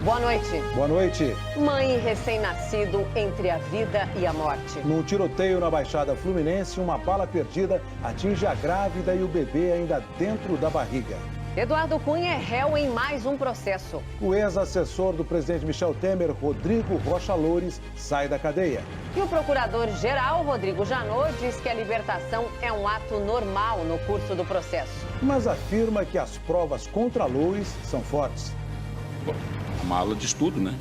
Boa noite. Boa noite. Mãe e recém-nascido entre a vida e a morte. Num tiroteio na Baixada Fluminense, uma bala perdida atinge a grávida e o bebê ainda dentro da barriga. Eduardo Cunha é réu em mais um processo. O ex-assessor do presidente Michel Temer, Rodrigo Rocha Loures, sai da cadeia. E o procurador-geral, Rodrigo Janot, diz que a libertação é um ato normal no curso do processo. Mas afirma que as provas contra Loures são fortes. Bom, uma aula de estudo, né?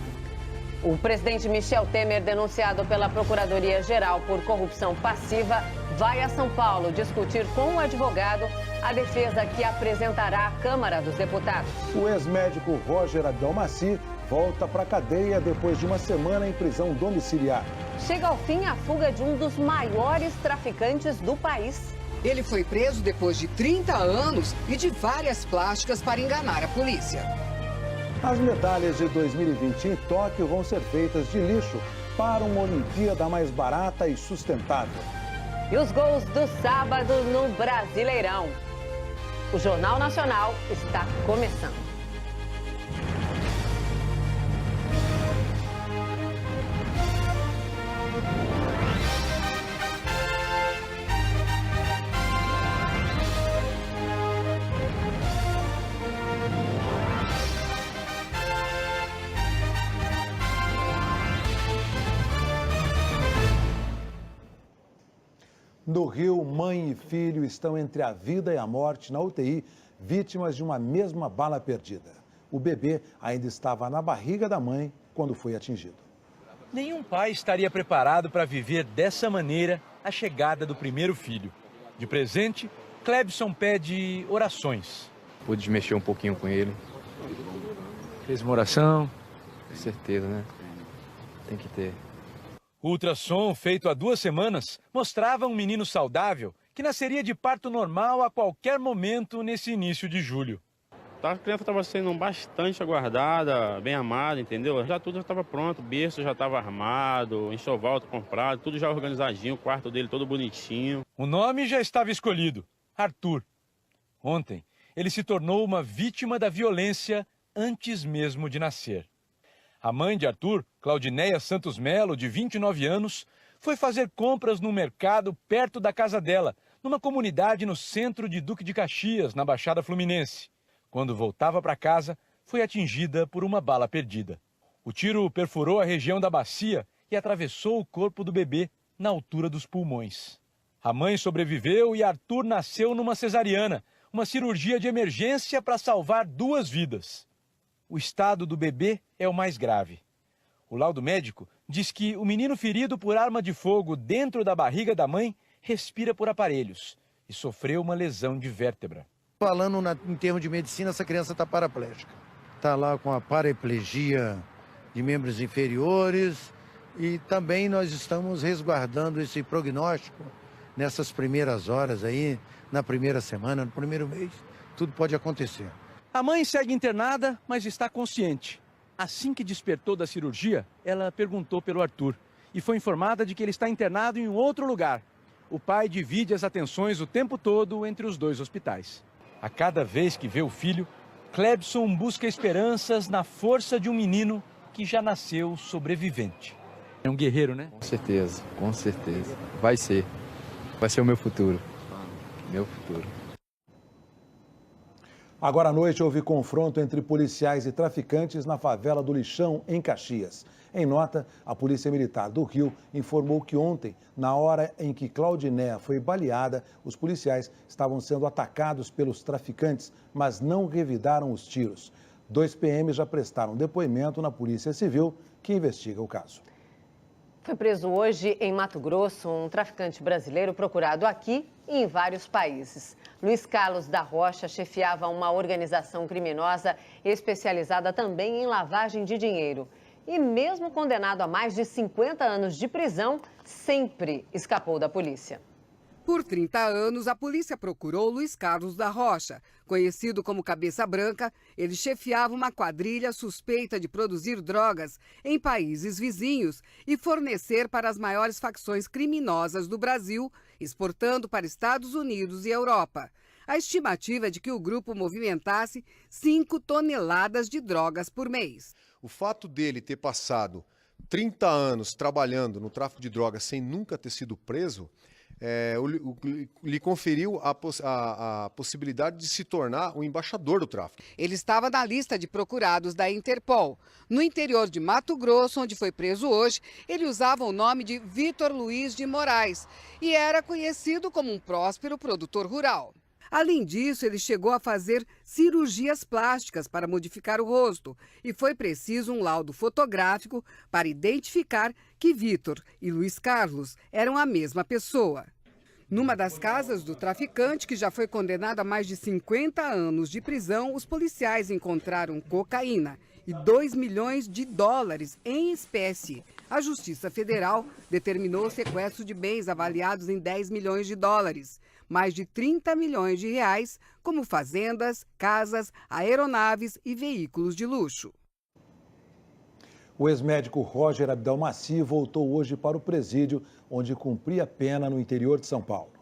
O presidente Michel Temer, denunciado pela Procuradoria-Geral por corrupção passiva, vai a São Paulo discutir com o advogado a defesa que apresentará à Câmara dos Deputados. O ex-médico Roger Abdelmaci volta para a cadeia depois de uma semana em prisão domiciliar. Chega ao fim a fuga de um dos maiores traficantes do país. Ele foi preso depois de 30 anos e de várias plásticas para enganar a polícia. As medalhas de 2020 em Tóquio vão ser feitas de lixo para uma Olimpíada mais barata e sustentável. E os gols do sábado no Brasileirão. O Jornal Nacional está começando. No Rio, mãe e filho estão entre a vida e a morte na UTI, vítimas de uma mesma bala perdida. O bebê ainda estava na barriga da mãe quando foi atingido. Nenhum pai estaria preparado para viver dessa maneira a chegada do primeiro filho. De presente, Clebson pede orações. Pude mexer um pouquinho com ele. Fez uma oração, com certeza, né? Tem que ter. O ultrassom, feito há 2 semanas, mostrava um menino saudável que nasceria de parto normal a qualquer momento nesse início de julho. A criança estava sendo bastante aguardada, bem amada, entendeu? Tudo já estava pronto, o berço já estava armado, enxoval comprado, tudo já organizadinho, o quarto dele todo bonitinho. O nome já estava escolhido, Arthur. Ontem, ele se tornou uma vítima da violência antes mesmo de nascer. A mãe de Arthur, Claudineia Santos Melo, de 29 anos, foi fazer compras no mercado perto da casa dela, numa comunidade no centro de Duque de Caxias, na Baixada Fluminense. Quando voltava para casa, foi atingida por uma bala perdida. O tiro perfurou a região da bacia e atravessou o corpo do bebê na altura dos pulmões. A mãe sobreviveu e Arthur nasceu numa cesariana, uma cirurgia de emergência para salvar 2 vidas. O estado do bebê é o mais grave. O laudo médico diz que o menino ferido por arma de fogo dentro da barriga da mãe respira por aparelhos e sofreu uma lesão de vértebra. Falando em termos de medicina, essa criança está paraplégica. Está lá com a paraplegia de membros inferiores e também nós estamos resguardando esse prognóstico nessas primeiras horas aí, na primeira semana, no primeiro mês. Tudo pode acontecer. A mãe segue internada, mas está consciente. Assim que despertou da cirurgia, ela perguntou pelo Arthur e foi informada de que ele está internado em um outro lugar. O pai divide as atenções o tempo todo entre os 2 hospitais. A cada vez que vê o filho, Clebson busca esperanças na força de um menino que já nasceu sobrevivente. É um guerreiro, né? Com certeza, com certeza. Vai ser. Vai ser o meu futuro. Meu futuro. Agora à noite houve confronto entre policiais e traficantes na favela do Lixão, em Caxias. Em nota, a Polícia Militar do Rio informou que ontem, na hora em que Claudinéia foi baleada, os policiais estavam sendo atacados pelos traficantes, mas não revidaram os tiros. 2 PMs já prestaram depoimento na Polícia Civil, que investiga o caso. Foi preso hoje em Mato Grosso um traficante brasileiro procurado aqui e em vários países. Luiz Carlos da Rocha chefiava uma organização criminosa especializada também em lavagem de dinheiro. E mesmo condenado a mais de 50 anos de prisão, sempre escapou da polícia. Por 30 anos, a polícia procurou Luiz Carlos da Rocha. Conhecido como Cabeça Branca, ele chefiava uma quadrilha suspeita de produzir drogas em países vizinhos e fornecer para as maiores facções criminosas do Brasil, exportando para Estados Unidos e Europa. A estimativa é de que o grupo movimentasse 5 toneladas de drogas por mês. O fato dele ter passado 30 anos trabalhando no tráfico de drogas sem nunca ter sido preso, lhe conferiu a possibilidade de se tornar o embaixador do tráfico. Ele estava na lista de procurados da Interpol. No interior de Mato Grosso, onde foi preso hoje, ele usava o nome de Vitor Luiz de Moraes e era conhecido como um próspero produtor rural. Além disso, ele chegou a fazer cirurgias plásticas para modificar o rosto e foi preciso um laudo fotográfico para identificar que Vitor e Luiz Carlos eram a mesma pessoa. Numa das casas do traficante, que já foi condenado a mais de 50 anos de prisão, os policiais encontraram cocaína e 2 milhões de dólares em espécie. A Justiça Federal determinou o sequestro de bens avaliados em 10 milhões de dólares. Mais de 30 milhões de reais, como fazendas, casas, aeronaves e veículos de luxo. O ex-médico Roger Abdelmaci voltou hoje para o presídio, onde cumpria pena no interior de São Paulo.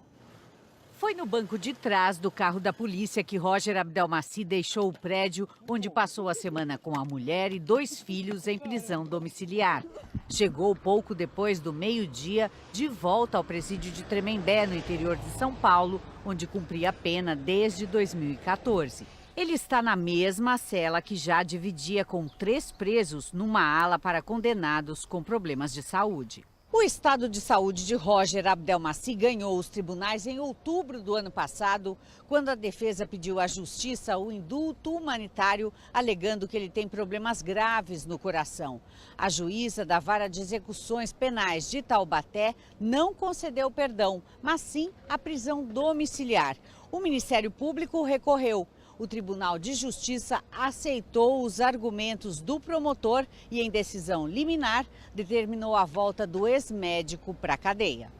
Foi no banco de trás do carro da polícia que Roger Abdelmaci deixou o prédio onde passou a semana com a mulher e 2 filhos em prisão domiciliar. Chegou pouco depois do meio-dia de volta ao presídio de Tremembé, no interior de São Paulo, onde cumpria a pena desde 2014. Ele está na mesma cela que já dividia com 3 presos numa ala para condenados com problemas de saúde. O estado de saúde de Roger Abdelmaci ganhou os tribunais em outubro do ano passado, quando a defesa pediu à justiça o indulto humanitário, alegando que ele tem problemas graves no coração. A juíza da Vara de Execuções Penais de Taubaté não concedeu perdão, mas sim a prisão domiciliar. O Ministério Público recorreu. O Tribunal de Justiça aceitou os argumentos do promotor e, em decisão liminar, determinou a volta do ex-médico para a cadeia.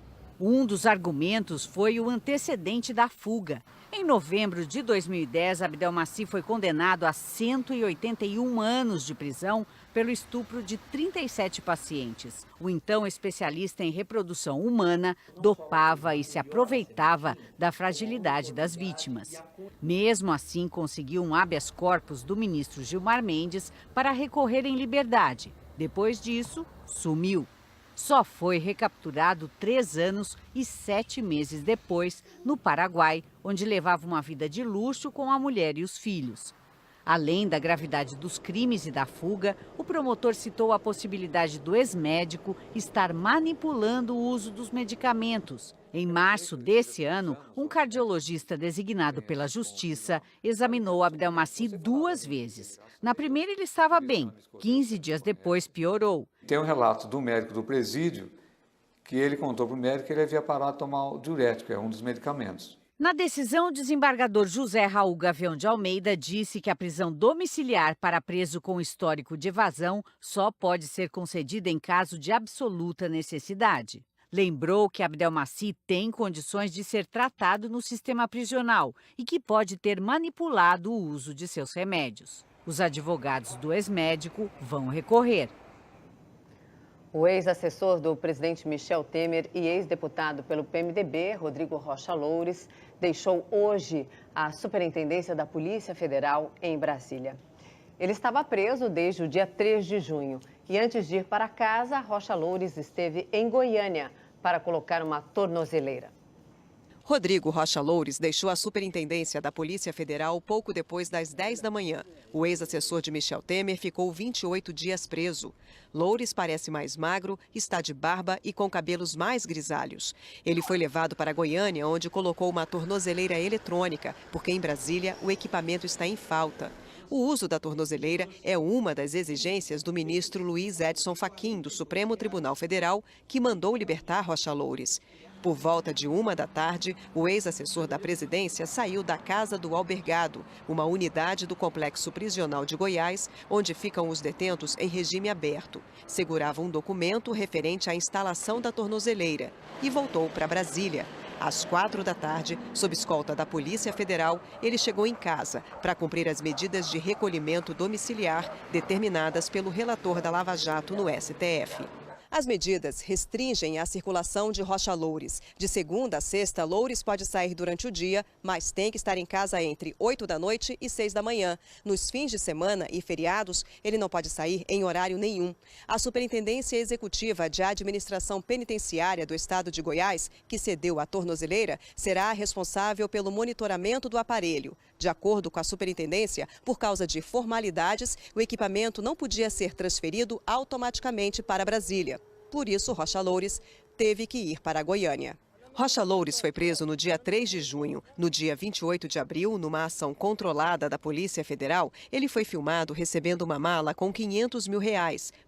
Um dos argumentos foi o antecedente da fuga. Em novembro de 2010, Abdelmaci foi condenado a 181 anos de prisão pelo estupro de 37 pacientes. O então especialista em reprodução humana dopava e se aproveitava da fragilidade das vítimas. Mesmo assim, conseguiu um habeas corpus do ministro Gilmar Mendes para recorrer em liberdade. Depois disso, sumiu. Só foi recapturado 3 anos e 7 meses depois, no Paraguai, onde levava uma vida de luxo com a mulher e os filhos. Além da gravidade dos crimes e da fuga, o promotor citou a possibilidade do ex-médico estar manipulando o uso dos medicamentos. Em março desse ano, um cardiologista designado pela Justiça examinou Abdelmaci 2 vezes. Na primeira ele estava bem, 15 dias depois piorou. Tem um relato do médico do presídio que ele contou para o médico que ele havia parado de tomar o diurético, é um dos medicamentos. Na decisão, o desembargador José Raul Gavião de Almeida disse que a prisão domiciliar para preso com histórico de evasão só pode ser concedida em caso de absoluta necessidade. Lembrou que Abdelmaci tem condições de ser tratado no sistema prisional e que pode ter manipulado o uso de seus remédios. Os advogados do ex-médico vão recorrer. O ex-assessor do presidente Michel Temer e ex-deputado pelo PMDB, Rodrigo Rocha Loures, deixou hoje a Superintendência da Polícia Federal em Brasília. Ele estava preso desde o dia 3 de junho e antes de ir para casa, Rocha Loures esteve em Goiânia para colocar uma tornozeleira. Rodrigo Rocha Loures deixou a Superintendência da Polícia Federal pouco depois das 10 da manhã. O ex-assessor de Michel Temer ficou 28 dias preso. Loures parece mais magro, está de barba e com cabelos mais grisalhos. Ele foi levado para Goiânia, onde colocou uma tornozeleira eletrônica, porque em Brasília o equipamento está em falta. O uso da tornozeleira é uma das exigências do ministro Luiz Edson Fachin, do Supremo Tribunal Federal, que mandou libertar Rocha Loures. Por volta de 1 da tarde, o ex-assessor da presidência saiu da Casa do Albergado, uma unidade do Complexo Prisional de Goiás, onde ficam os detentos em regime aberto. Segurava um documento referente à instalação da tornozeleira e voltou para Brasília. Às 4 da tarde, sob escolta da Polícia Federal, ele chegou em casa para cumprir as medidas de recolhimento domiciliar determinadas pelo relator da Lava Jato no STF. As medidas restringem a circulação de Rocha Loures. De segunda a sexta, Loures pode sair durante o dia, mas tem que estar em casa entre 8 da noite e 6 da manhã. Nos fins de semana e feriados, ele não pode sair em horário nenhum. A Superintendência Executiva de Administração Penitenciária do Estado de Goiás, que cedeu a tornozeleira, será responsável pelo monitoramento do aparelho. De acordo com a Superintendência, por causa de formalidades, o equipamento não podia ser transferido automaticamente para Brasília. Por isso, Rocha Loures teve que ir para Goiânia. Rocha Loures foi preso no dia 3 de junho. No dia 28 de abril, numa ação controlada da Polícia Federal, ele foi filmado recebendo uma mala com R$500 mil,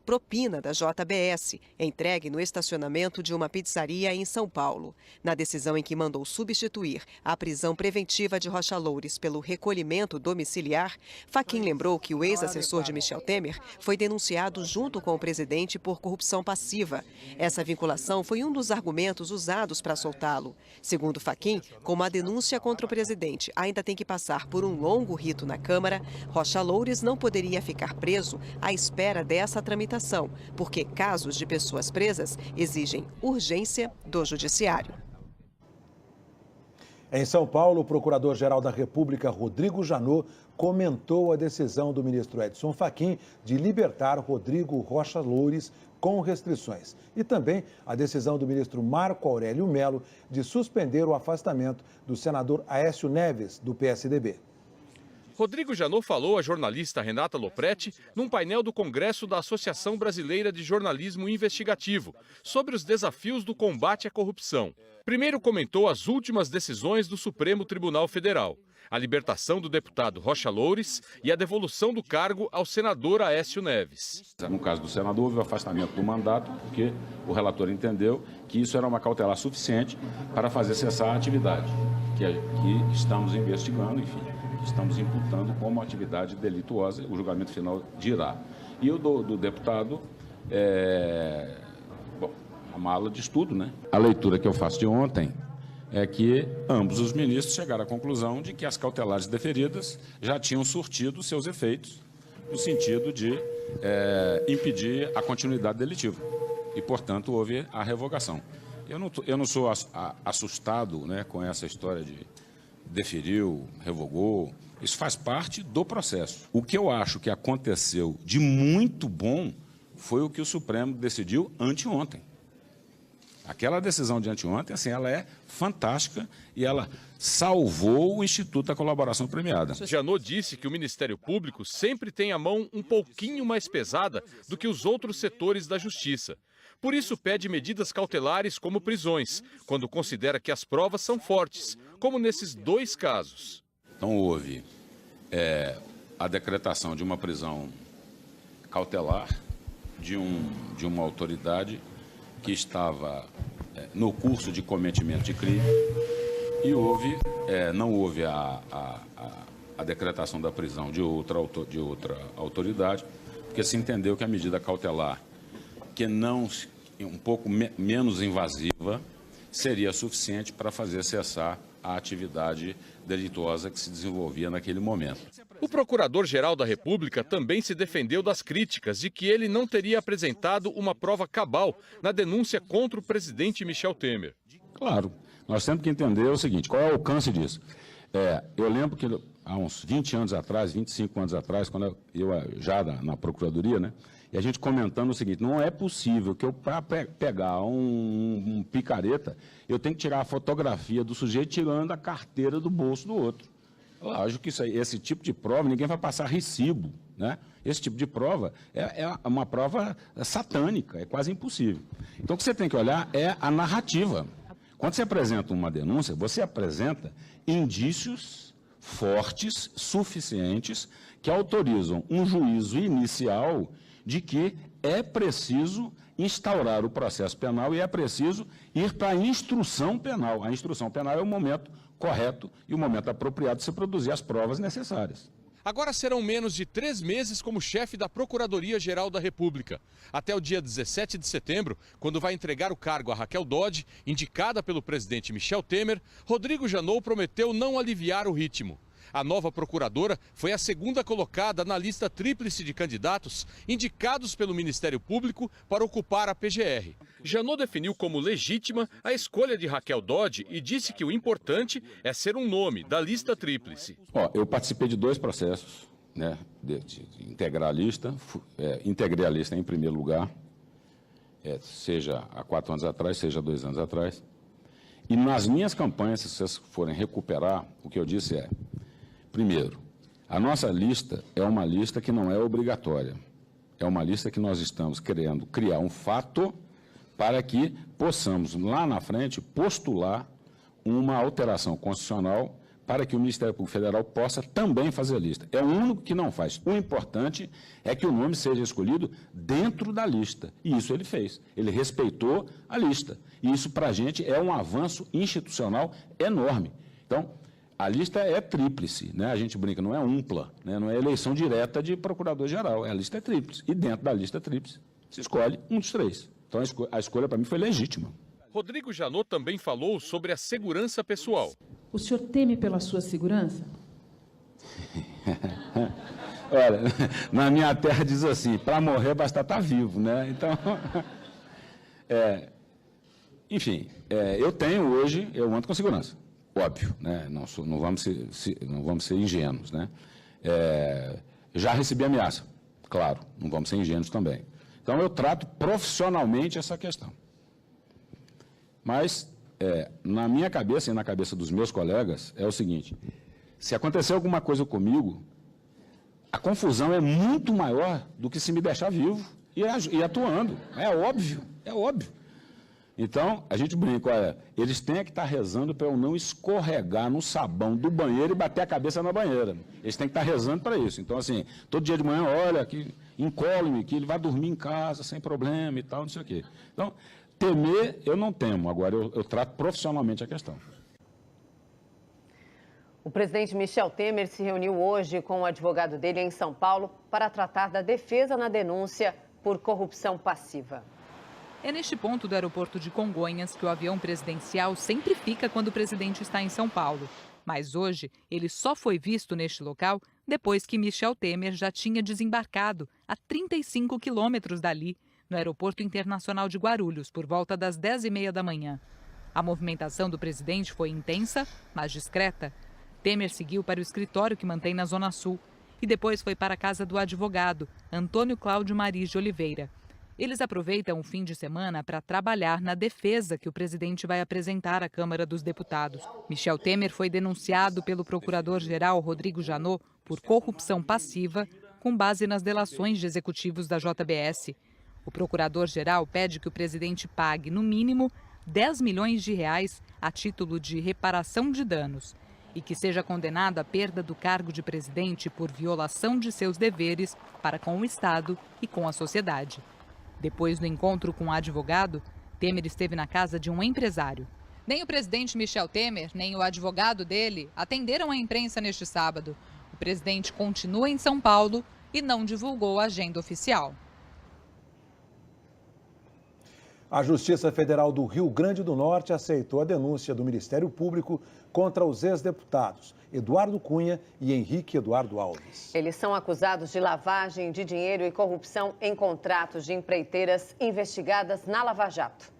propina da JBS, entregue no estacionamento de uma pizzaria em São Paulo. Na decisão em que mandou substituir a prisão preventiva de Rocha Loures pelo recolhimento domiciliar, Fachin lembrou que o ex-assessor de Michel Temer foi denunciado junto com o presidente por corrupção passiva. Essa vinculação foi um dos argumentos usados para soltá-lo. Segundo Fachin, como a denúncia contra o presidente ainda tem que passar por um longo rito na Câmara, Rocha Loures não poderia ficar preso à espera dessa tramitação, porque casos de pessoas presas exigem urgência do Judiciário. Em São Paulo, o Procurador-Geral da República, Rodrigo Janot, comentou a decisão do ministro Edson Fachin de libertar Rodrigo Rocha Loures com restrições. E também a decisão do ministro Marco Aurélio Mello de suspender o afastamento do senador Aécio Neves, do PSDB. Rodrigo Janot falou à jornalista Renata Lopretti num painel do Congresso da Associação Brasileira de Jornalismo Investigativo sobre os desafios do combate à corrupção. Primeiro comentou as últimas decisões do Supremo Tribunal Federal, a libertação do deputado Rocha Loures e a devolução do cargo ao senador Aécio Neves. No caso do senador, houve o afastamento do mandato, porque o relator entendeu que isso era uma cautelar suficiente para fazer cessar a atividade, que estamos investigando, enfim. Estamos imputando como atividade delituosa, o julgamento final dirá. E o do deputado, a mala de estudo, né? A leitura que eu faço de ontem é que ambos os ministros chegaram à conclusão de que as cautelares deferidas já tinham surtido seus efeitos, no sentido de impedir a continuidade delitiva. E, portanto, houve a revogação. Eu não sou assustado, né, com essa história de deferiu, revogou, isso faz parte do processo. O que eu acho que aconteceu de muito bom foi o que o Supremo decidiu anteontem. Aquela decisão de anteontem, assim, ela é fantástica e ela salvou o Instituto da Colaboração Premiada. Janot disse que o Ministério Público sempre tem a mão um pouquinho mais pesada do que os outros setores da Justiça. Por isso pede medidas cautelares como prisões, quando considera que as provas são fortes, como nesses dois casos. Então houve a decretação de uma prisão cautelar de uma autoridade que estava no curso de cometimento de crime e não houve a decretação da prisão de outra autoridade, porque se entendeu que a medida cautelar, que não um pouco menos invasiva, seria suficiente para fazer cessar a atividade delituosa que se desenvolvia naquele momento. O Procurador-Geral da República também se defendeu das críticas de que ele não teria apresentado uma prova cabal na denúncia contra o presidente Michel Temer. Claro, nós temos que entender o seguinte, qual é o alcance disso? Eu lembro que há uns 20 anos atrás, 25 anos atrás, quando eu já na Procuradoria, né? E a gente comentando o seguinte, não é possível que eu, para pegar um picareta, eu tenho que tirar a fotografia do sujeito tirando a carteira do bolso do outro. Lógico que esse tipo de prova, ninguém vai passar recibo, né? Esse tipo de prova é uma prova satânica, é quase impossível. Então, o que você tem que olhar é a narrativa. Quando você apresenta uma denúncia, você apresenta indícios fortes, suficientes, que autorizam um juízo inicial de que é preciso instaurar o processo penal e é preciso ir para a instrução penal. A instrução penal é o momento correto e o momento apropriado de se produzir as provas necessárias. Agora serão menos de 3 meses como chefe da Procuradoria-Geral da República. Até o dia 17 de setembro, quando vai entregar o cargo a Raquel Dodge, indicada pelo presidente Michel Temer, Rodrigo Janot prometeu não aliviar o ritmo. A nova procuradora foi a segunda colocada na lista tríplice de candidatos indicados pelo Ministério Público para ocupar a PGR. Janot definiu como legítima a escolha de Raquel Dodge e disse que o importante é ser um nome da lista tríplice. Eu participei de 2 processos, né, de integrar a lista. Integrei a lista em primeiro lugar, seja há 4 anos atrás, seja há 2 anos atrás. E nas minhas campanhas, se vocês forem recuperar, o que eu disse é, primeiro, a nossa lista é uma lista que não é obrigatória. É uma lista que nós estamos querendo criar um fato para que possamos, lá na frente, postular uma alteração constitucional para que o Ministério Público Federal possa também fazer a lista. É o único que não faz. O importante é que o nome seja escolhido dentro da lista. E isso ele fez. Ele respeitou a lista. E isso, para a gente, é um avanço institucional enorme. Então, a lista é tríplice, né? A gente brinca, não é umpla, né? Não é eleição direta de procurador-geral. A lista é tríplice. E dentro da lista tríplice se escolhe um dos 3. Então, a escolha, para mim, foi legítima. Rodrigo Janot também falou sobre a segurança pessoal. O senhor teme pela sua segurança? Olha, na minha terra diz assim, para morrer basta estar vivo, né? Então, enfim, eu ando com segurança, óbvio, né? Não vamos ser ingênuos, né? Já recebi ameaça, claro, não vamos ser ingênuos também. Então, eu trato profissionalmente essa questão. Mas, na minha cabeça e na cabeça dos meus colegas, é o seguinte, se acontecer alguma coisa comigo, a confusão é muito maior do que se me deixar vivo e atuando. É óbvio. Então, a gente brinca, eles têm que estar rezando para eu não escorregar no sabão do banheiro e bater a cabeça na banheira. Eles têm que estar rezando para isso. Então, assim, todo dia de manhã, olha, que encolhe-me, que ele vai dormir em casa sem problema e tal, não sei o quê. Então, temer, eu não temo. Agora, eu trato profissionalmente a questão. O presidente Michel Temer se reuniu hoje com o advogado dele em São Paulo para tratar da defesa na denúncia por corrupção passiva. É neste ponto do aeroporto de Congonhas que o avião presidencial sempre fica quando o presidente está em São Paulo. Mas hoje, ele só foi visto neste local depois que Michel Temer já tinha desembarcado a 35 quilômetros dali, no Aeroporto Internacional de Guarulhos, por volta das 10h30 da manhã. A movimentação do presidente foi intensa, mas discreta. Temer seguiu para o escritório que mantém na Zona Sul e depois foi para a casa do advogado, Antônio Cláudio Maris de Oliveira. Eles aproveitam o fim de semana para trabalhar na defesa que o presidente vai apresentar à Câmara dos Deputados. Michel Temer foi denunciado pelo procurador-geral Rodrigo Janot por corrupção passiva, com base nas delações de executivos da JBS. O procurador-geral pede que o presidente pague, no mínimo, 10 milhões de reais a título de reparação de danos e que seja condenado à perda do cargo de presidente por violação de seus deveres para com o Estado e com a sociedade. Depois do encontro com o advogado, Temer esteve na casa de um empresário. Nem o presidente Michel Temer, nem o advogado dele atenderam a imprensa neste sábado. O presidente continua em São Paulo e não divulgou a agenda oficial. A Justiça Federal do Rio Grande do Norte aceitou a denúncia do Ministério Público contra os ex-deputados Eduardo Cunha e Henrique Eduardo Alves. Eles são acusados de lavagem de dinheiro e corrupção em contratos de empreiteiras investigadas na Lava Jato.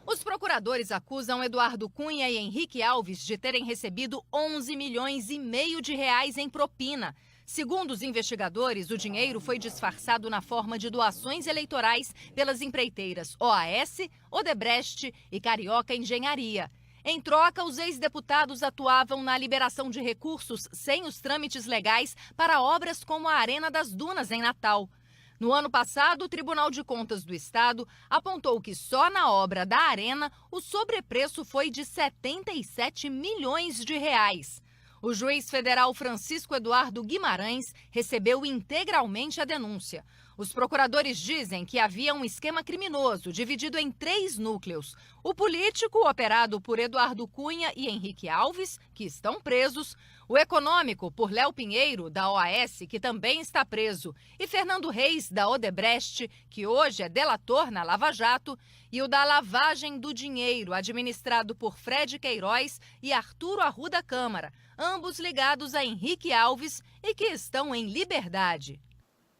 Os procuradores acusam Eduardo Cunha e Henrique Alves de terem recebido 11,5 milhões de reais em propina. Segundo os investigadores, o dinheiro foi disfarçado na forma de doações eleitorais pelas empreiteiras OAS, Odebrecht e Carioca Engenharia. Em troca, os ex-deputados atuavam na liberação de recursos sem os trâmites legais para obras como a Arena das Dunas, em Natal. No ano passado, o Tribunal de Contas do Estado apontou que só na obra da Arena o sobrepreço foi de 77 milhões de reais. O juiz federal Francisco Eduardo Guimarães recebeu integralmente a denúncia. Os procuradores dizem que havia um esquema criminoso dividido em 3 núcleos. O político, operado por Eduardo Cunha e Henrique Alves, que estão presos, O econômico, por Léo Pinheiro, da OAS, que também está preso, e Fernando Reis, da Odebrecht, que hoje é delator na Lava Jato, e o da lavagem do dinheiro, administrado por Fred Queiroz e Arturo Arruda Câmara, ambos ligados a Henrique Alves e que estão em liberdade.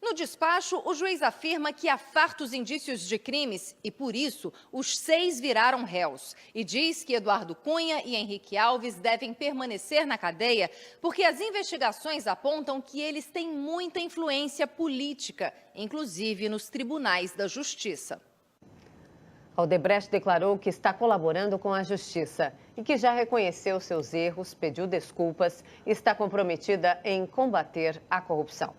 No despacho, o juiz afirma que há fartos indícios de crimes e, por isso, os 6 viraram réus. E diz que Eduardo Cunha e Henrique Alves devem permanecer na cadeia porque as investigações apontam que eles têm muita influência política, inclusive nos tribunais da Justiça. A Odebrecht declarou que está colaborando com a Justiça e que já reconheceu seus erros, pediu desculpas e está comprometida em combater a corrupção.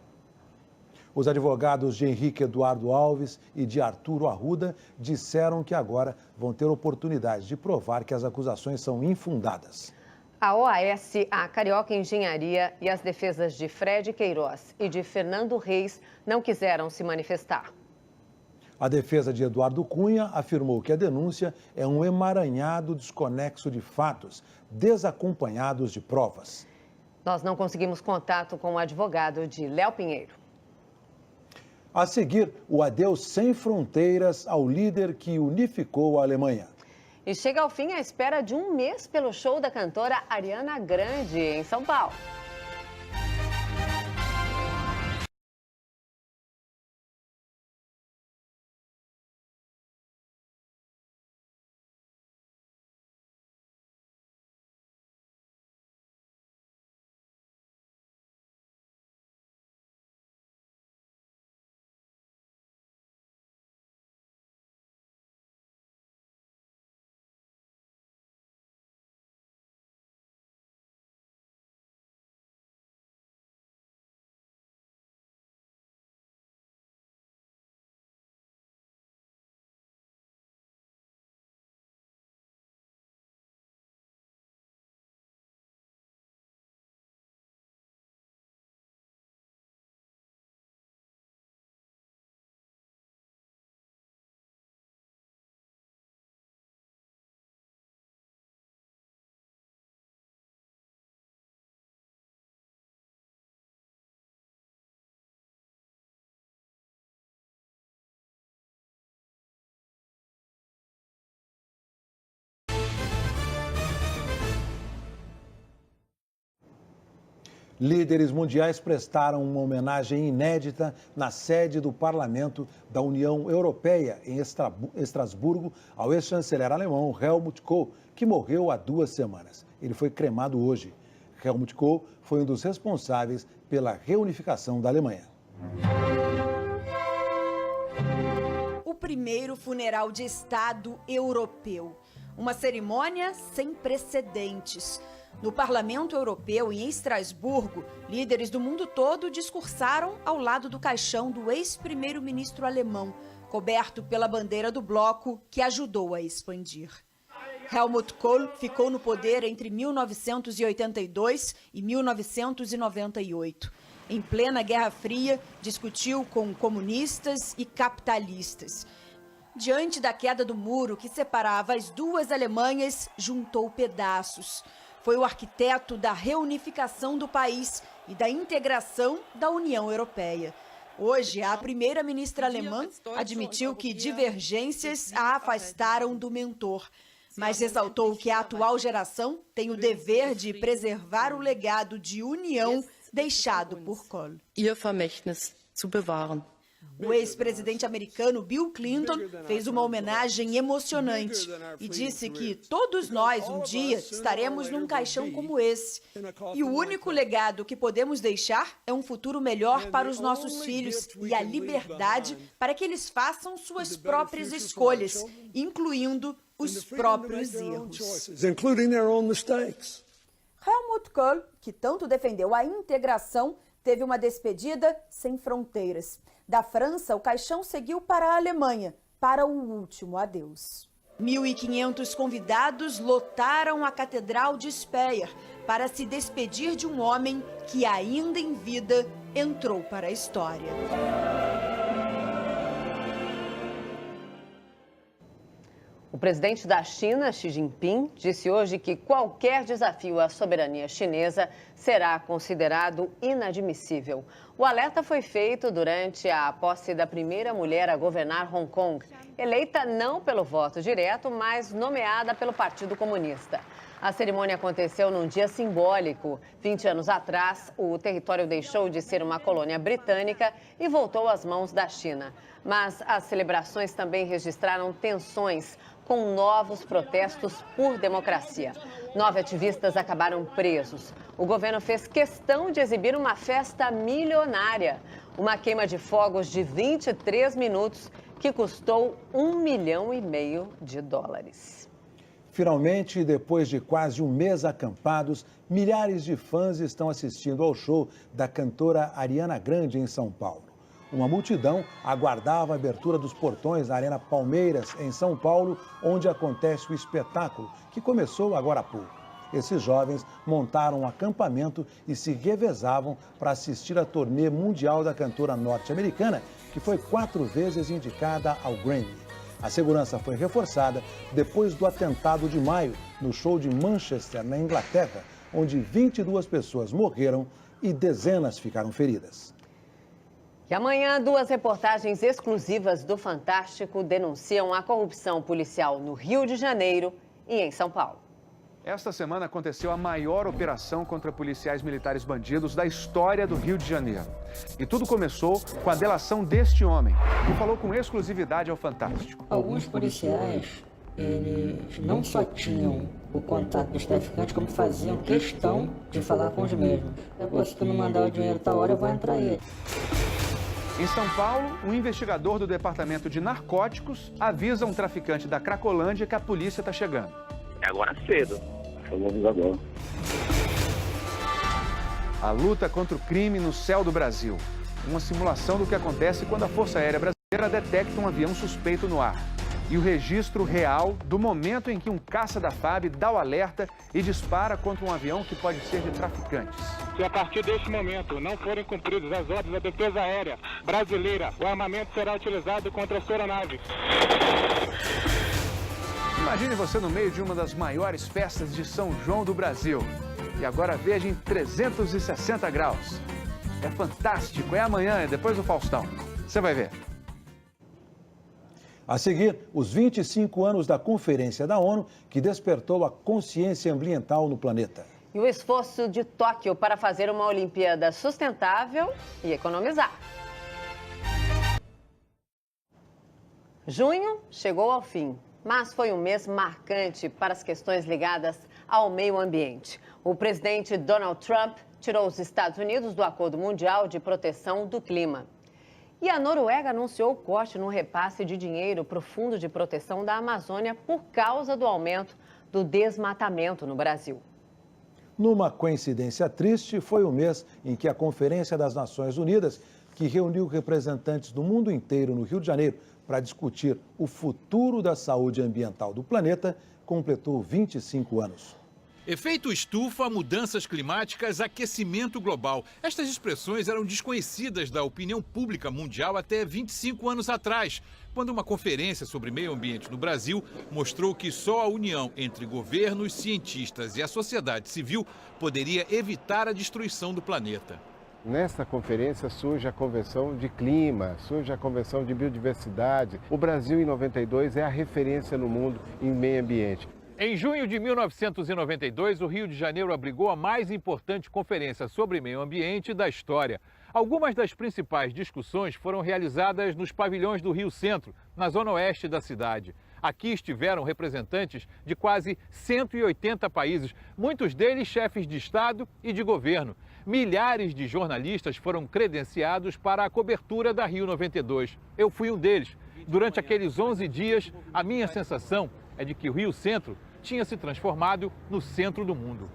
Os advogados de Henrique Eduardo Alves e de Arturo Arruda disseram que agora vão ter oportunidade de provar que as acusações são infundadas. A OAS, a Carioca Engenharia e as defesas de Fred Queiroz e de Fernando Reis não quiseram se manifestar. A defesa de Eduardo Cunha afirmou que a denúncia é um emaranhado desconexo de fatos, desacompanhados de provas. Nós não conseguimos contato com o advogado de Léo Pinheiro. A seguir, o adeus sem fronteiras ao líder que unificou a Alemanha. E chega ao fim a espera de um mês pelo show da cantora Ariana Grande, em São Paulo. Líderes mundiais prestaram uma homenagem inédita na sede do Parlamento da União Europeia, em Estrasburgo, ao ex-chanceler alemão Helmut Kohl, que morreu há 2 semanas. Ele foi cremado hoje. Helmut Kohl foi um dos responsáveis pela reunificação da Alemanha. O primeiro funeral de Estado europeu. Uma cerimônia sem precedentes. No Parlamento Europeu, em Estrasburgo, líderes do mundo todo discursaram ao lado do caixão do ex-primeiro-ministro alemão, coberto pela bandeira do bloco que ajudou a expandir. Helmut Kohl ficou no poder entre 1982 e 1998. Em plena Guerra Fria, discutiu com comunistas e capitalistas. Diante da queda do muro que separava as 2 Alemanhas, juntou pedaços. Foi o arquiteto da reunificação do país e da integração da União Europeia. Hoje, a primeira-ministra alemã admitiu que divergências a afastaram do mentor, mas ressaltou que a atual geração tem o dever de preservar o legado de união deixado por Kohl. Ihr Vermächtnis zu bewahren. O ex-presidente americano Bill Clinton fez uma homenagem emocionante e disse que todos nós um dia estaremos num caixão como esse. E o único legado que podemos deixar é um futuro melhor para os nossos filhos e a liberdade para que eles façam suas próprias escolhas, incluindo os próprios erros. Helmut Kohl, que tanto defendeu a integração, teve uma despedida sem fronteiras. Da França, o caixão seguiu para a Alemanha, para o último adeus. 1.500 convidados lotaram a Catedral de Speyer para se despedir de um homem que, ainda em vida, entrou para a história. O presidente da China, Xi Jinping, disse hoje que qualquer desafio à soberania chinesa será considerado inadmissível. O alerta foi feito durante a posse da primeira mulher a governar Hong Kong, eleita não pelo voto direto, mas nomeada pelo Partido Comunista. A cerimônia aconteceu num dia simbólico. 20 anos atrás, o território deixou de ser uma colônia britânica e voltou às mãos da China. Mas as celebrações também registraram tensões, com novos protestos por democracia. 9 ativistas acabaram presos. O governo fez questão de exibir uma festa milionária, uma queima de fogos de 23 minutos que custou $1,5 milhão. Finalmente, depois de quase um mês acampados, milhares de fãs estão assistindo ao show da cantora Ariana Grande em São Paulo. Uma multidão aguardava a abertura dos portões da Arena Palmeiras, em São Paulo, onde acontece o espetáculo, que começou agora há pouco. Esses jovens montaram um acampamento e se revezavam para assistir à turnê mundial da cantora norte-americana, que foi 4 vezes indicada ao Grammy. A segurança foi reforçada depois do atentado de maio, no show de Manchester, na Inglaterra, onde 22 pessoas morreram e dezenas ficaram feridas. E amanhã, 2 reportagens exclusivas do Fantástico denunciam a corrupção policial no Rio de Janeiro e em São Paulo. Esta semana aconteceu a maior operação contra policiais militares bandidos da história do Rio de Janeiro. E tudo começou com a delação deste homem, que falou com exclusividade ao Fantástico. Alguns policiais, eles não só tinham o contato dos traficantes, como faziam questão de falar com os mesmos. Depois, se tu não mandar o dinheiro tal hora, eu vou entrar aí. Em São Paulo, um investigador do Departamento de Narcóticos avisa um traficante da Cracolândia que a polícia está chegando. É agora cedo. Vamos agora. A luta contra o crime no céu do Brasil. Uma simulação do que acontece quando a Força Aérea Brasileira detecta um avião suspeito no ar. E o registro real do momento em que um caça da FAB dá o alerta e dispara contra um avião que pode ser de traficantes. Se a partir deste momento não forem cumpridas as ordens da Defesa Aérea Brasileira, o armamento será utilizado contra a sua aeronave. Imagine você no meio de uma das maiores festas de São João do Brasil. E agora veja em 360 graus. É fantástico, é amanhã, é depois do Faustão. Você vai ver. A seguir, os 25 anos da Conferência da ONU, que despertou a consciência ambiental no planeta. E o esforço de Tóquio para fazer uma Olimpíada sustentável e economizar. Junho chegou ao fim, mas foi um mês marcante para as questões ligadas ao meio ambiente. O presidente Donald Trump tirou os Estados Unidos do Acordo Mundial de Proteção do Clima. E a Noruega anunciou o corte no repasse de dinheiro para o Fundo de Proteção da Amazônia por causa do aumento do desmatamento no Brasil. Numa coincidência triste, foi o mês em que a Conferência das Nações Unidas, que reuniu representantes do mundo inteiro no Rio de Janeiro para discutir o futuro da saúde ambiental do planeta, completou 25 anos. Efeito estufa, mudanças climáticas, aquecimento global. Estas expressões eram desconhecidas da opinião pública mundial até 25 anos atrás, quando uma conferência sobre meio ambiente no Brasil mostrou que só a união entre governos, cientistas e a sociedade civil poderia evitar a destruição do planeta. Nesta conferência surge a Convenção de Clima, surge a Convenção de Biodiversidade. O Brasil, em 92, é a referência no mundo em meio ambiente. Em junho de 1992, o Rio de Janeiro abrigou a mais importante conferência sobre meio ambiente da história. Algumas das principais discussões foram realizadas nos pavilhões do Rio Centro, na zona oeste da cidade. Aqui estiveram representantes de quase 180 países, muitos deles chefes de Estado e de governo. Milhares de jornalistas foram credenciados para a cobertura da Rio 92. Eu fui um deles. Durante aqueles 11 dias, a minha sensação é de que o Rio Centro tinha se transformado no centro do mundo.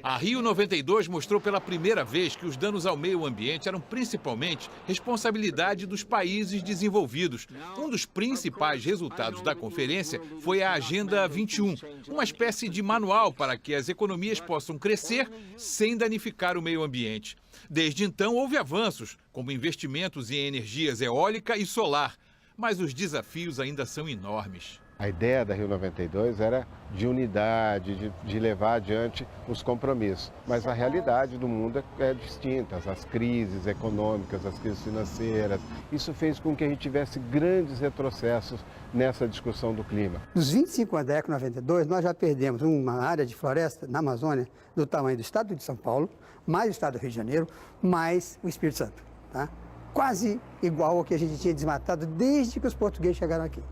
A Rio 92 mostrou pela primeira vez que os danos ao meio ambiente eram principalmente responsabilidade dos países desenvolvidos. Um dos principais resultados da conferência foi a Agenda 21, uma espécie de manual para que as economias possam crescer sem danificar o meio ambiente. Desde então, houve avanços, como investimentos em energias eólica e solar, mas os desafios ainda são enormes. A ideia da Rio 92 era de unidade, de levar adiante os compromissos. Mas a realidade do mundo é distinta, as crises econômicas, as crises financeiras. Isso fez com que a gente tivesse grandes retrocessos nessa discussão do clima. Nos 25 anos da Eco 92, nós já perdemos uma área de floresta na Amazônia do tamanho do estado de São Paulo, mais o estado do Rio de Janeiro, mais o Espírito Santo. Tá? Quase igual ao que a gente tinha desmatado desde que os portugueses chegaram aqui.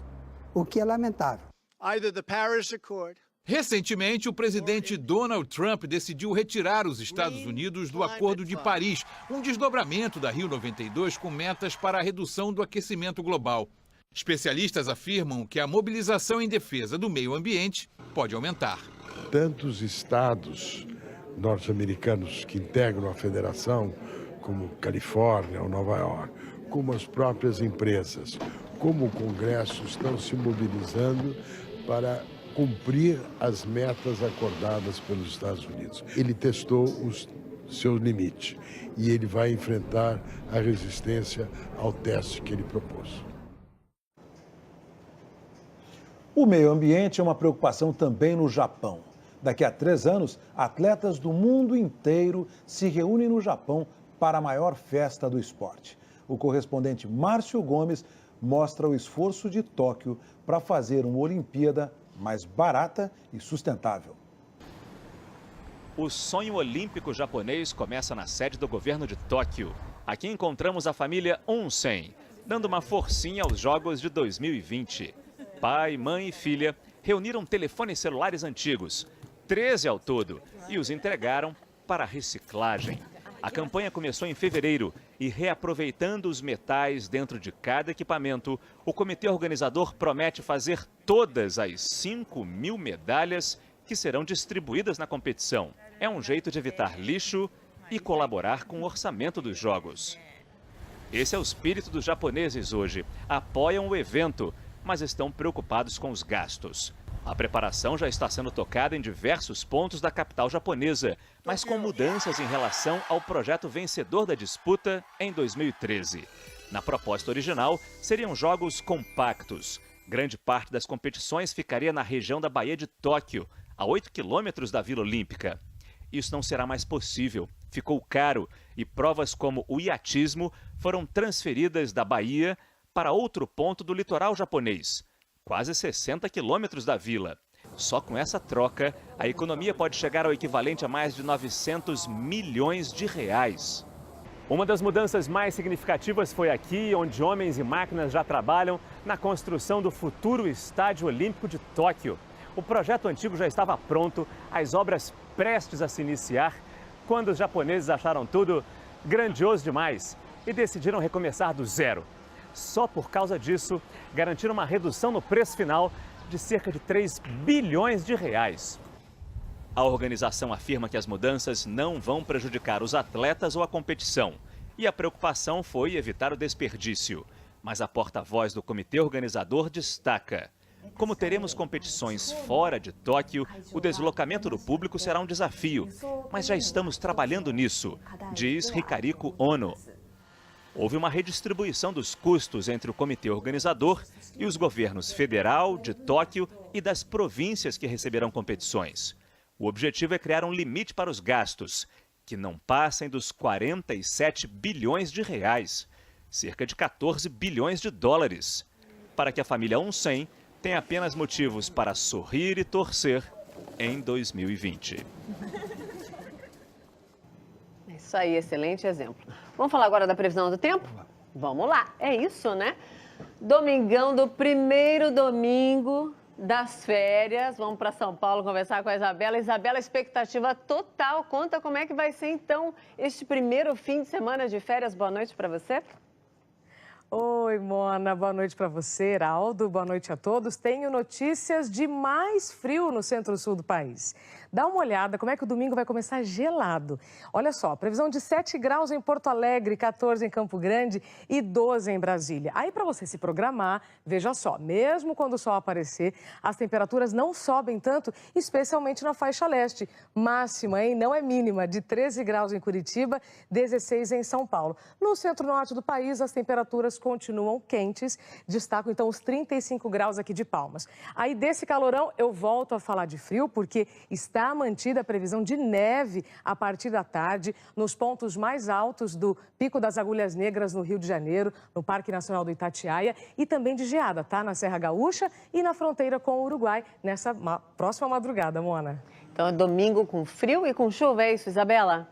O que é lamentável. Recentemente, o presidente Donald Trump decidiu retirar os Estados Unidos do Acordo de Paris, um desdobramento da Rio 92 com metas para a redução do aquecimento global. Especialistas afirmam que a mobilização em defesa do meio ambiente pode aumentar. Tantos estados norte-americanos que integram a federação, como Califórnia ou Nova York, como as próprias empresas, como o Congresso, estão se mobilizando para cumprir as metas acordadas pelos Estados Unidos. Ele testou o seu limite e ele vai enfrentar a resistência ao teste que ele propôs. O meio ambiente é uma preocupação também no Japão. Daqui a 3 anos, atletas do mundo inteiro se reúnem no Japão para a maior festa do esporte. O correspondente Márcio Gomes mostra o esforço de Tóquio para fazer uma Olimpíada mais barata e sustentável. O sonho olímpico japonês começa na sede do governo de Tóquio. Aqui encontramos a família Onsen, dando uma forcinha aos Jogos de 2020. Pai, mãe e filha reuniram telefones celulares antigos, 13 ao todo, e os entregaram para a reciclagem. A campanha começou em fevereiro e, reaproveitando os metais dentro de cada equipamento, o comitê organizador promete fazer todas as 5.000 medalhas que serão distribuídas na competição. É um jeito de evitar lixo e colaborar com o orçamento dos Jogos. Esse é o espírito dos japoneses hoje. Apoiam o evento, mas estão preocupados com os gastos. A preparação já está sendo tocada em diversos pontos da capital japonesa, mas com mudanças em relação ao projeto vencedor da disputa em 2013. Na proposta original, seriam jogos compactos. Grande parte das competições ficaria na região da Baía de Tóquio, a 8 quilômetros da Vila Olímpica. Isso não será mais possível, ficou caro e provas como o iatismo foram transferidas da Bahia para outro ponto do litoral japonês, quase 60 quilômetros da vila. Só com essa troca, a economia pode chegar ao equivalente a mais de 900 milhões de reais. Uma das mudanças mais significativas foi aqui, onde homens e máquinas já trabalham na construção do futuro Estádio Olímpico de Tóquio. O projeto antigo já estava pronto, as obras prestes a se iniciar, quando os japoneses acharam tudo grandioso demais e decidiram recomeçar do zero. Só por causa disso, garantiram uma redução no preço final de cerca de 3 bilhões de reais. A organização afirma que as mudanças não vão prejudicar os atletas ou a competição. E a preocupação foi evitar o desperdício. Mas a porta-voz do comitê organizador destaca: como teremos competições fora de Tóquio, o deslocamento do público será um desafio. Mas já estamos trabalhando nisso, diz Hikariku Ono. Houve uma redistribuição dos custos entre o comitê organizador e os governos federal, de Tóquio e das províncias que receberão competições. O objetivo é criar um limite para os gastos, que não passem dos 47 bilhões de reais, cerca de 14 bilhões de dólares, para que a família Onsen tenha apenas motivos para sorrir e torcer em 2020. Isso aí, excelente exemplo. Vamos falar agora da previsão do tempo? Vamos lá, é isso, né? Domingão do primeiro domingo das férias. Vamos para São Paulo conversar com a Isabela. Isabela, expectativa total. Conta como é que vai ser, então, este primeiro fim de semana de férias. Boa noite para você. Oi, Mona, boa noite para você, Heraldo, boa noite a todos. Tenho notícias de mais frio no centro-sul do país. Dá uma olhada como é que o domingo vai começar gelado. Olha só, previsão de 7 graus em Porto Alegre, 14 em Campo Grande e 12 em Brasília. Aí para você se programar, veja só, mesmo quando o sol aparecer, as temperaturas não sobem tanto, especialmente na faixa leste. Máxima, hein? Não é mínima, de 13 graus em Curitiba, 16 em São Paulo. No centro-norte do país, as temperaturas continuam continuam quentes. Destaco, então, os 35 graus aqui de Palmas. Aí, desse calorão, eu volto a falar de frio, porque está mantida a previsão de neve a partir da tarde nos pontos mais altos do Pico das Agulhas Negras, no Rio de Janeiro, no Parque Nacional do Itatiaia, e também de geada, tá? Na Serra Gaúcha e na fronteira com o Uruguai, nessa próxima madrugada, Mona. Então é domingo com frio e com chuva, é isso, Isabela?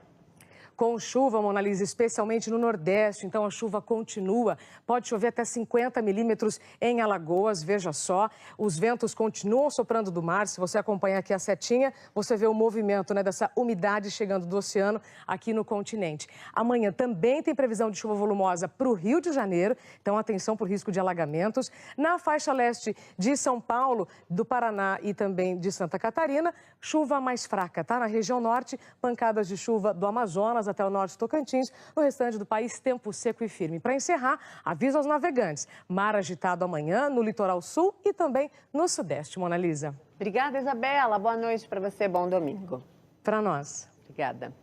Com chuva, Mona Lisa, especialmente no Nordeste, então a chuva continua. Pode chover até 50 milímetros em Alagoas, veja só. Os ventos continuam soprando do mar. Se você acompanha aqui a setinha, você vê o movimento, né, dessa umidade chegando do oceano aqui no continente. Amanhã também tem previsão de chuva volumosa para o Rio de Janeiro, então atenção para o risco de alagamentos. Na faixa leste de São Paulo, do Paraná e também de Santa Catarina, chuva mais fraca, tá? Na região norte, pancadas de chuva do Amazonas até o norte do Tocantins. No restante do país, tempo seco e firme. Para encerrar, aviso aos navegantes. Mar agitado amanhã no litoral sul e também no sudeste. Mona Lisa. Obrigada, Isabela. Boa noite para você. Bom domingo. Para nós. Obrigada.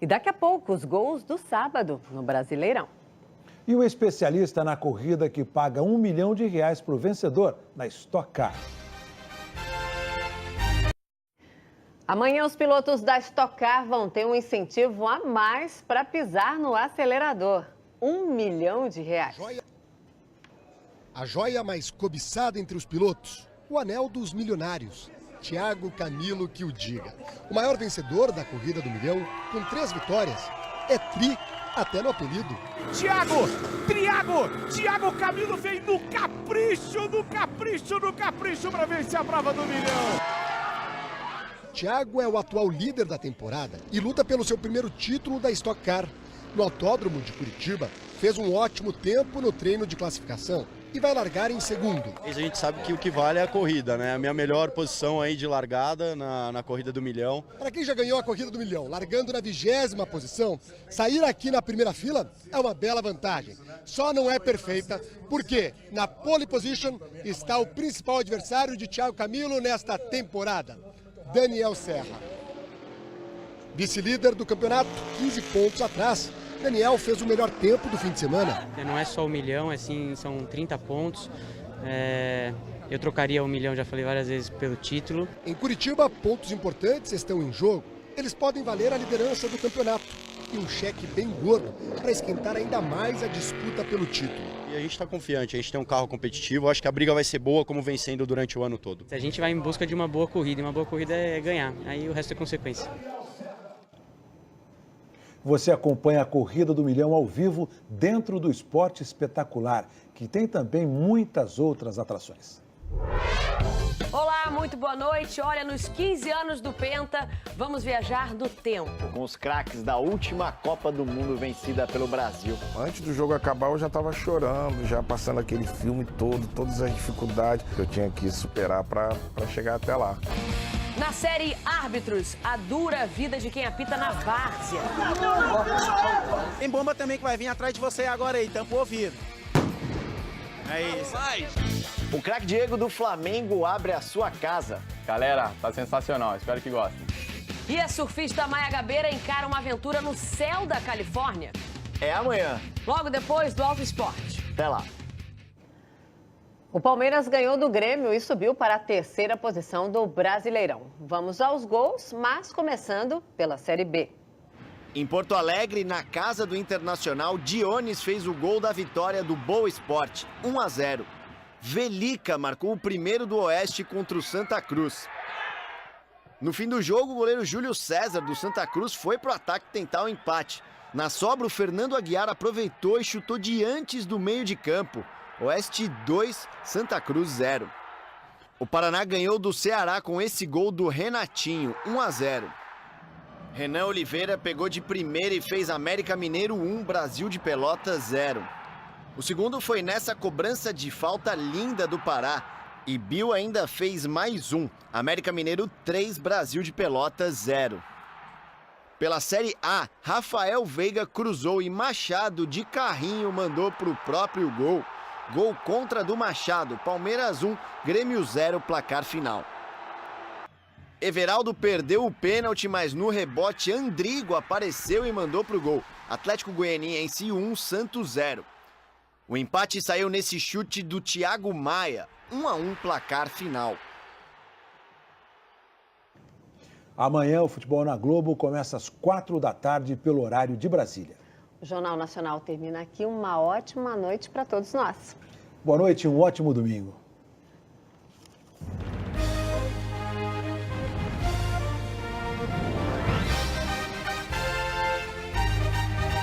E daqui a pouco, os gols do sábado no Brasileirão. E o especialista na corrida que paga R$1 milhão para o vencedor na Stock Car. Amanhã, os pilotos da Stock Car vão ter um incentivo a mais para pisar no acelerador. R$1 milhão. A joia mais cobiçada entre os pilotos, o anel dos milionários. Thiago Camilo que o diga. O maior vencedor da corrida do milhão, com 3 vitórias, é tri até no apelido. Thiago Camilo vem no capricho para vencer a prova do milhão. Thiago é o atual líder da temporada e luta pelo seu primeiro título da Stock Car. No Autódromo de Curitiba, fez um ótimo tempo no treino de classificação e vai largar em segundo. A gente sabe que o que vale é a corrida, né? A minha melhor posição aí de largada na corrida do milhão. Para quem já ganhou a corrida do milhão, largando na 20ª posição, sair aqui na primeira fila é uma bela vantagem. Só não é perfeita porque na pole position está o principal adversário de Thiago Camilo nesta temporada, Daniel Serra. Vice-líder do campeonato, 15 pontos atrás. Daniel fez o melhor tempo do fim de semana. Não é só 1 milhão, assim, são 30 pontos. Eu trocaria 1 milhão, já falei várias vezes, pelo título. Em Curitiba, pontos importantes estão em jogo. Eles podem valer a liderança do campeonato e um cheque bem gordo para esquentar ainda mais a disputa pelo título. E a gente está confiante, a gente tem um carro competitivo, acho que a briga vai ser boa como vem sendo durante o ano todo. A gente vai em busca de uma boa corrida, e uma boa corrida é ganhar, aí o resto é consequência. Você acompanha a Corrida do Milhão ao vivo dentro do Esporte Espetacular, que tem também muitas outras atrações. Olá, muito boa noite. Olha, nos 15 anos do Penta, vamos viajar no tempo. Com os craques da última Copa do Mundo vencida pelo Brasil. Antes do jogo acabar, eu já estava chorando, já passando aquele filme todo, todas as dificuldades que eu tinha que superar para chegar até lá. Na série Árbitros, a dura vida de quem apita na várzea. Tem bomba também que vai vir atrás de você agora aí, tampa o ouvido. É isso. O craque Diego do Flamengo abre a sua casa. Galera, tá sensacional, espero que gostem. E a surfista Maia Gabeira encara uma aventura no céu da Califórnia. É amanhã. Logo depois do Alto Esporte. Até lá. O Palmeiras ganhou do Grêmio e subiu para a 3ª posição do Brasileirão. Vamos aos gols, mas começando pela Série B. Em Porto Alegre, na casa do Internacional, Dionis fez o gol da vitória do Boa Esporte, 1-0. Velica marcou o primeiro do Oeste contra o Santa Cruz. No fim do jogo, o goleiro Júlio César do Santa Cruz foi para o ataque tentar o empate. Na sobra, o Fernando Aguiar aproveitou e chutou de antes do meio de campo. Oeste 2, Santa Cruz 0. O Paraná ganhou do Ceará com esse gol do Renatinho, 1-0. Renan Oliveira pegou de primeira e fez América Mineiro 1, Brasil de Pelotas 0. O segundo foi nessa cobrança de falta linda do Pará. E Bill ainda fez mais um, América Mineiro 3, Brasil de Pelotas 0. Pela Série A, Rafael Veiga cruzou e Machado de carrinho mandou para o próprio gol. Gol contra do Machado, Palmeiras 1, Grêmio 0, placar final. Everaldo perdeu o pênalti, mas no rebote Andrigo apareceu e mandou pro gol. Atlético Goianiense 1, Santos 0. O empate saiu nesse chute do Thiago Maia, 1-1 placar final. Amanhã o Futebol na Globo começa às 4 da tarde pelo horário de Brasília. O Jornal Nacional termina aqui. Uma ótima noite para todos nós. Boa noite e um ótimo domingo.